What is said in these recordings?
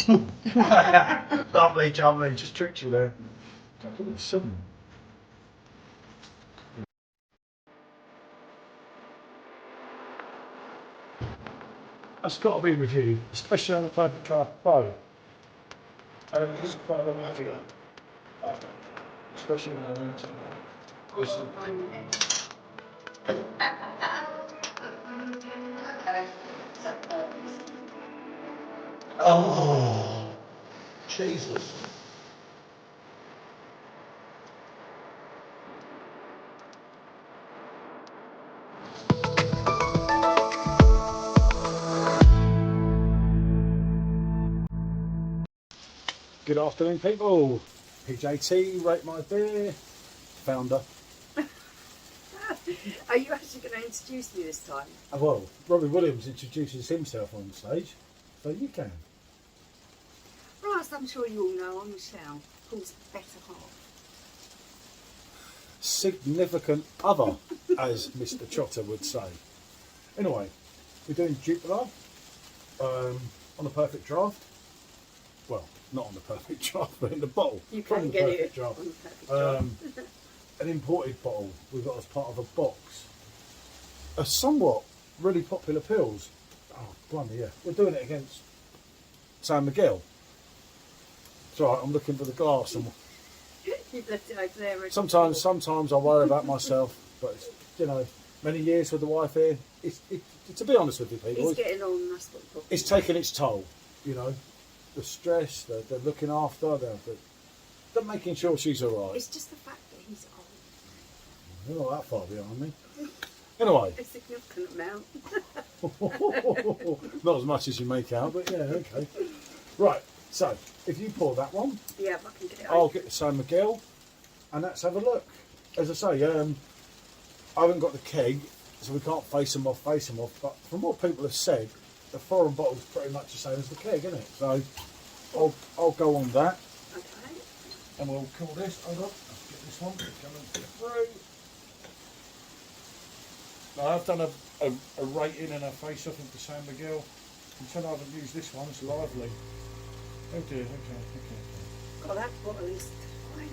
Lovely, jubbly, just tricked you there. Sudden. That's got to be reviewed, especially on the Perfectdraft Pro. This is quite a lot heavier. Especially when I went to oh, Jesus. Good afternoon, people. PJT, Rate My Beer, founder. Are you actually going to introduce me this time? Well, Robbie Williams introduces himself on stage, so you can. Right, as I'm sure you all know, I'm Michelle, Paul's better half. Significant other, as Mr. Trotter would say. Anyway, we're doing Jupiler on the Perfectdraft. Well, not on the Perfectdraft, but in the bottle. You can get it Perfectdraft. on the Perfectdraft. An imported bottle we've got as part of a box. A somewhat really popular Pils. Oh, blimey, yeah. We're doing it against San Miguel. It's alright, I'm looking for the glass. And You've left it over there. sometimes I worry about myself, but it's, you know, many years with the wife here. To be honest with you, people, He's getting on. That's what the problem it's is. taking its toll. You know, the stress, they're looking after, they're making sure she's alright. It's just the fact that he's old. You're not that far behind me. Anyway. A significant amount. Not as much as you make out, but yeah, okay. Right, so if you pour that one, Yeah, if I can get it I'll over. get the San Miguel, and let's have a look. As I say, I haven't got the keg, so we can't face them off, but from what people have said, the foreign bottle's pretty much the same as the keg, isn't it? So I'll go on that, Okay. and we'll call this. Hold on, let's get this one coming through. Now, I've done a rating and a face-off of the San Miguel. Until I haven't used this one, it's lively. Oh dear, okay. God, that bottle is tiny.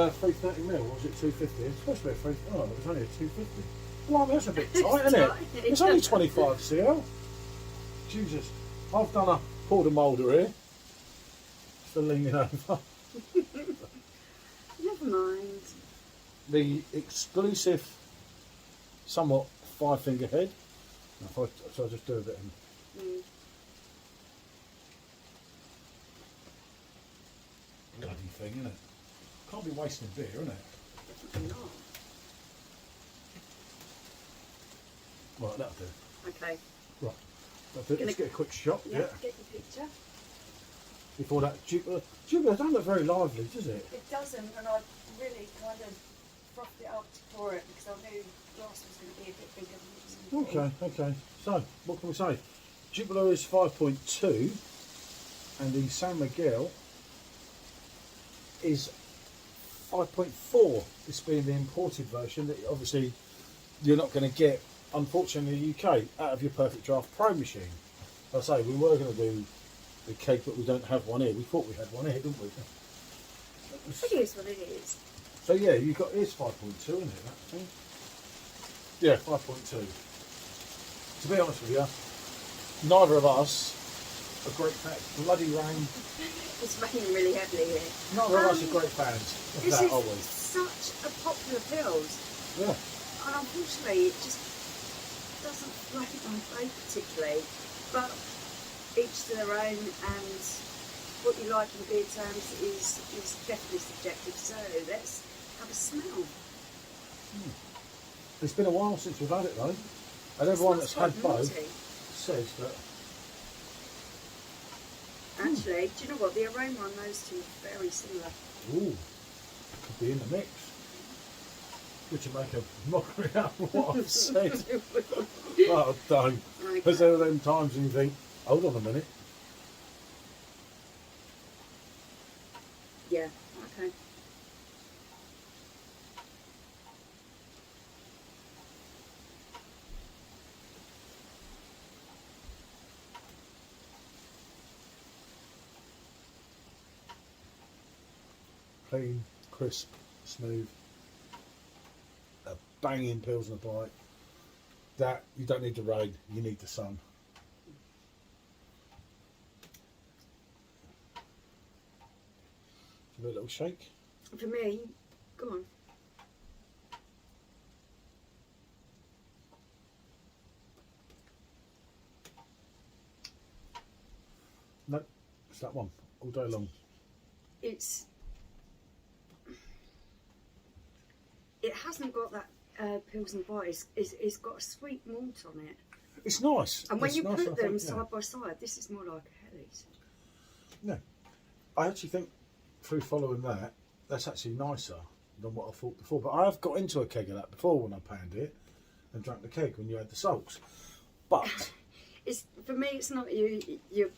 330ml, or was it 250? It's supposed to be a 3. Oh, it was only a 250. Well, that's a bit tight, isn't it? Tiny. It's only 25 cl. Jesus. I've done a porter moulder here. Still leaning over. Never mind. The exclusive, somewhat 5-finger head. So I'll just do a bit. Bloody thing, isn't it? Can't be wasting beer, isn't it? Definitely not. Right, that'll do. Okay. Right. Let's get a quick shot. Yeah, get your picture. Before that Jupiler. Jupiler don't look very lively, does it? It doesn't, and I really kind of frothed it up to pour it because I knew glass was going to be a bit bigger than it was going to be. Okay. So, what can we say? Jupiler is 5.2 and the San Miguel is 5.4. This being the imported version that obviously you're not going to get, unfortunately, in the UK out of your Perfectdraft Pro machine. I say we were going to do the keg, but we don't have one here. We thought we had one here, didn't we? It is what it is. So yeah, you got it's 5.2, isn't it? That thing? Yeah, 5.2. To be honest with you, neither of us are great fans. Bloody rain. It's raining really heavily here. Neither of us are great fans of This that, is are we? such a popular Pils, Yeah. and unfortunately, it just doesn't float my boat particularly. But each to their own, and what you like in beer terms is definitely subjective. So let's have a smell. It's been a while since we've had it though, and everyone that's Smells had quite both malty. says that. Actually, do you know what? The aroma on those two are very similar. Ooh, could be in the mix. Good to make a mockery out of what I've said. Oh, don't. Okay. Because there are them times when you think, hold on a minute. Yeah, okay. clean, crisp, smooth, a banging Pilsner bite. That you don't need the rain, you need the sun. Give it a little shake. For me, go on. No, it's that one all day long. It hasn't got that Pilsner bite. It's got a sweet malt on it. It's nice. And when it's you nice, put I them think, yeah. side by side, this is more like a Helly's. No, I actually think through following that, that's actually nicer than what I thought before. But I have got into a keg of that before when I panned it and drank the keg when you had the salts. But For me, it's not your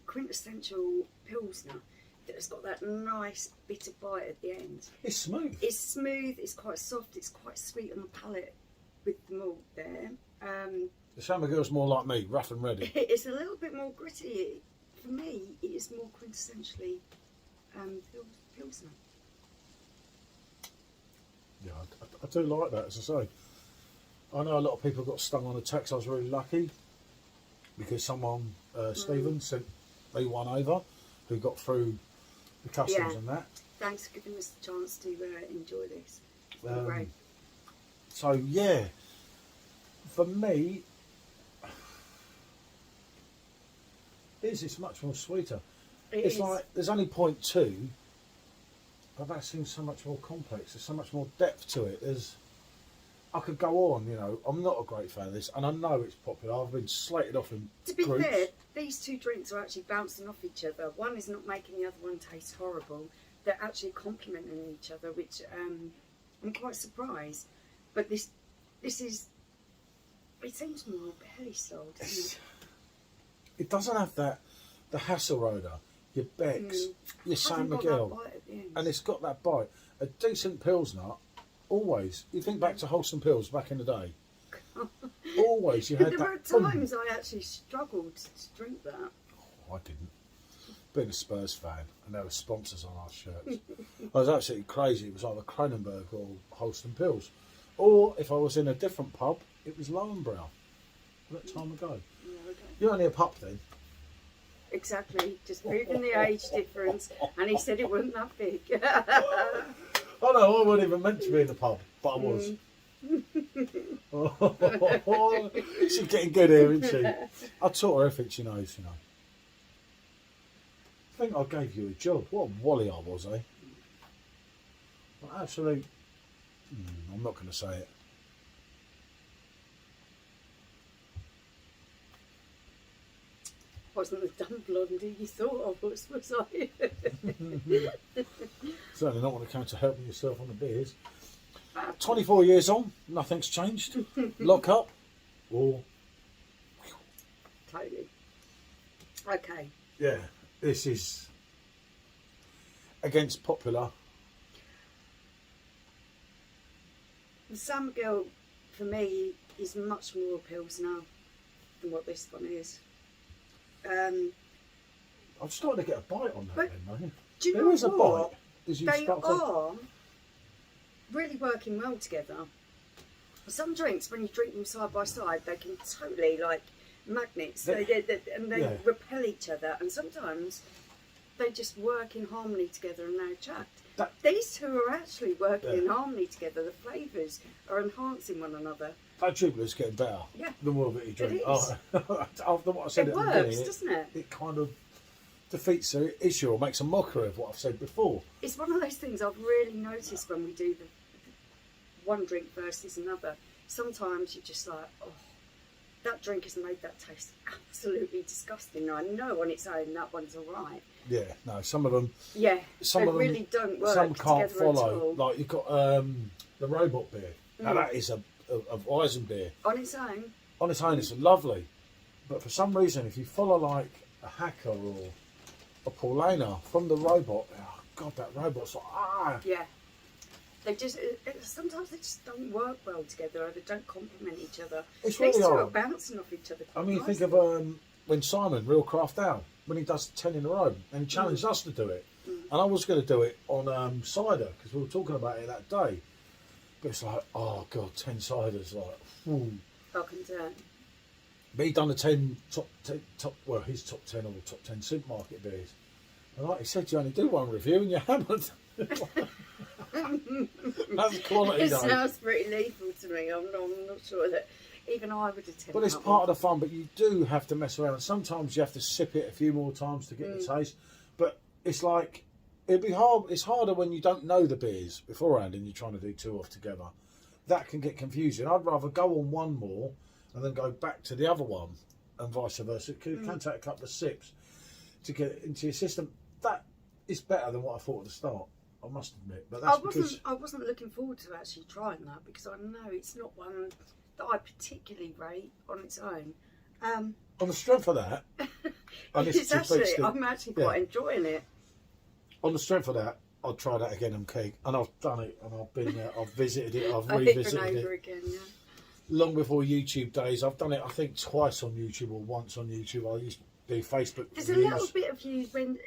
quintessential Pilsner that has got that nice bitter bite at the end. it's smooth. It's smooth, it's quite soft, it's quite sweet on the palate with the malt there. The San Miguel's more like me, rough and ready. It's a little bit more gritty. For me, it is more quintessentially Pilsner. Yeah, I do like that, as I say. I know a lot of people got stung on a text. I was really lucky because someone, Stephen, sent me one over who got through the customs Yeah. and that. Thanks for giving us the chance to enjoy this. It's been great. So, yeah, for me, it's much more sweeter. It's is. like there's only 0.2, but that seems so much more complex. There's so much more depth to it. I could go on, you know. I'm not a great fan of this, and I know it's popular. I've been slated off in To be groups. fair, these two drinks are actually bouncing off each other. One is not making the other one taste horrible. They're actually complementing each other, which I'm quite surprised. But this is, it seems more belly style, doesn't it? It doesn't have the Hasselroder, your Becks, your San Hasn't got that Miguel, bite at the end. and it's got that bite. A decent Pilsner, always. You think back to Wholesome Pils back in the day. Always you had There that. were boom. times I actually struggled to drink that. I didn't. Being a Spurs fan, and there were sponsors on our shirts. I was absolutely crazy. It was either Kronenberg or Holston Pils. Or if I was in a different pub, it was Lowenbrow. That time ago. Yeah, okay. You're only a pup then. Exactly, just proving the age difference. And he said it wasn't that big. Oh no, I wasn't even meant to be in the pub, but I was. She's getting good here, isn't she? I taught her everything she knows, you know. I think I gave you a job. What a wally I was, eh? Well, absolute. I'm not going to say it. Wasn't the dumb blondie you thought I was I? Certainly not when it comes to helping yourself on the beers. 24 years on, nothing's changed. Lock up or. Totally. Okay. Yeah, this is against popular. The San Miguel, for me, is much more Pilsner than what this one is. I'm starting to get a bite on that But then, though. Do you There know is a what? bite. As you They start to. are really working well together. Some drinks, when you drink them side by side, they can totally, like magnets, and they Yeah. repel each other. And sometimes they just work in harmony together and they attract. That- These two are actually working Yeah. in harmony together. The flavours are enhancing one another. That Jupiler's getting better. Yeah. The more of it you drink. It is. After what I said It at the works, beginning, doesn't it? it kind of defeats the issue or makes a mockery of what I've said before. It's one of those things I've really noticed when we do the one drink versus another. Sometimes you're just like, oh, that drink has made that taste absolutely disgusting. I know on its own that one's all right. Yeah, no, some of them. Yeah, Some they of them, really don't work some can't together at follow. all. Like you've got the robot beer. Now that is a Weizen beer. On its own, On its own, it's lovely, but for some reason, if you follow like a Hacker or a Paulana from the robot, oh god, that robot's like yeah. They just sometimes they just don't work well together, or they don't complement each other. It's These really two are hard. bouncing off each other. I mean, quite think of when Simon, Real Craft Down, when he does 10 in a row, and he challenged us to do it. And I was going to do it on cider because we were talking about it that day. But it's like, oh God, 10 ciders, like, whew. Up and down. But he'd done the well, his top 10 or top 10 supermarket beers. And like he said, you only do one review and you haven't. That's quality, It though. sounds pretty lethal to me. I'm not sure that even I would attempt. But it's that part one. of the fun, but you do have to mess around. Sometimes you have to sip it a few more times to get the taste. But it's like, it'd be hard. It's harder when you don't know the beers beforehand and you're trying to do 2 off together. That can get confusing. I'd rather go on one more and then go back to the other one and vice versa. It can take a couple of sips to get it into your system. That is better than what I thought at the start, I must admit. But that's I wasn't looking forward to actually trying that because I know it's not one that I particularly rate on its own. on the strength of that, I'm actually quite enjoying it. On the strength of that, I'll try that again on Keg, and I've done it, and I've been there, I've visited it, I've Over revisited and over it. again, yeah. Long before YouTube days, I've done it. I think twice on YouTube or once on YouTube. I used to do Facebook There's reviews. a little bit of you when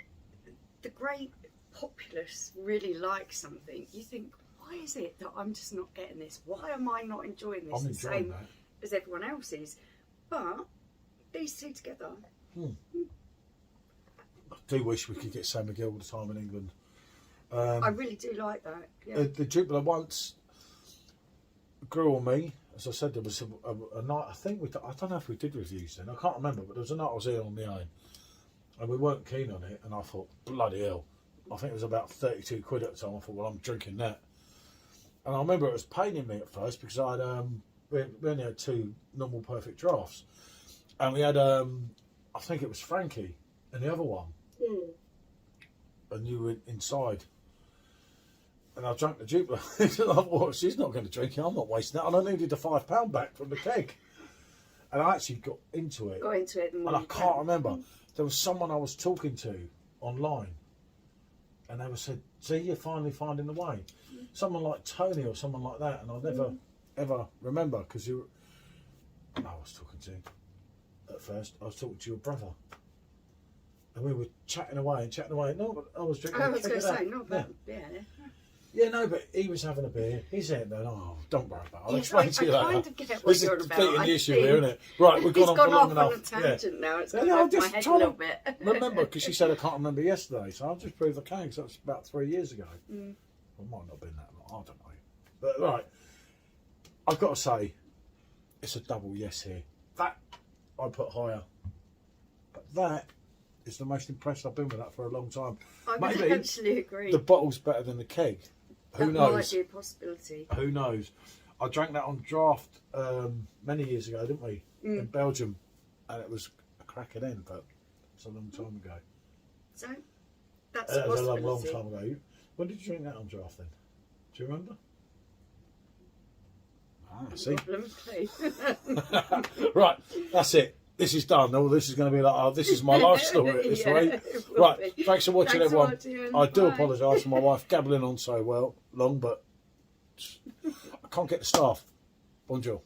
the great populace really like something. You think, why is it that I'm just not getting this? Why am I not enjoying this I'm the enjoying same that. as everyone else is? But these two together. I do wish we could get San Miguel all the time in England. I really do like that. Yeah. The Jupiler once grew on me. As I said, there was a night, I don't know if we did reviews then, I can't remember, but there was a night I was here on my own and we weren't keen on it, and I thought, bloody hell, I think it was about 32 quid at the time. I thought, well, I'm drinking that. And I remember it was paining me at first because we only had 2 normal perfect drafts, and we had I think it was Frankie and the other one, and you were inside. And I drank the Jupiler. I thought, well, she's not going to drink it. I'm not wasting that. And I needed the £5 back from the keg. And I actually got into it. And I can't remember. There was someone I was talking to online. And they were said, see, you're finally finding the way. Someone like Tony or someone like that. And I'll never, ever remember because you were... I was talking to him at first. I was talking to your brother. And we were chatting away. No, but I was drinking. I was going to say, not bad. Yeah. Yeah, no, but he was having a beer. He's saying, "Oh, don't worry about it. I'll Yes, explain to you later." I kind of get what This is you're about. defeating I the issue think here, isn't it? Right, we've gone on for long off enough. on a tangent now. It's Yeah, gone I'm over my just head a trying little to bit. remember, because she said I can't remember yesterday, so I'll just prove the can. So that's about 3 years ago. Well, it might not have been that long. I don't know. But right, I've got to say, it's a double yes here. That I put higher, but that is the most impressed I've been with that for a long time. I would Maybe actually agree. the bottle's better than the keg. Who that knows? might be a possibility. Who knows? I drank that on draft many years ago, didn't we? In Belgium, and it was a cracking end, but it's a long time ago. So that's That a was a possibility. long time ago. When did you drink that on draft then? Do you remember? Ah, see. Right, that's it. This is done. Oh, this is going to be like, oh, this is my life story this Yeah, week. it will Right, be. thanks for watching, Thanks for everyone. watching. I do Bye. apologise for my wife gabbling on so long, but I can't get the staff. Bonjour.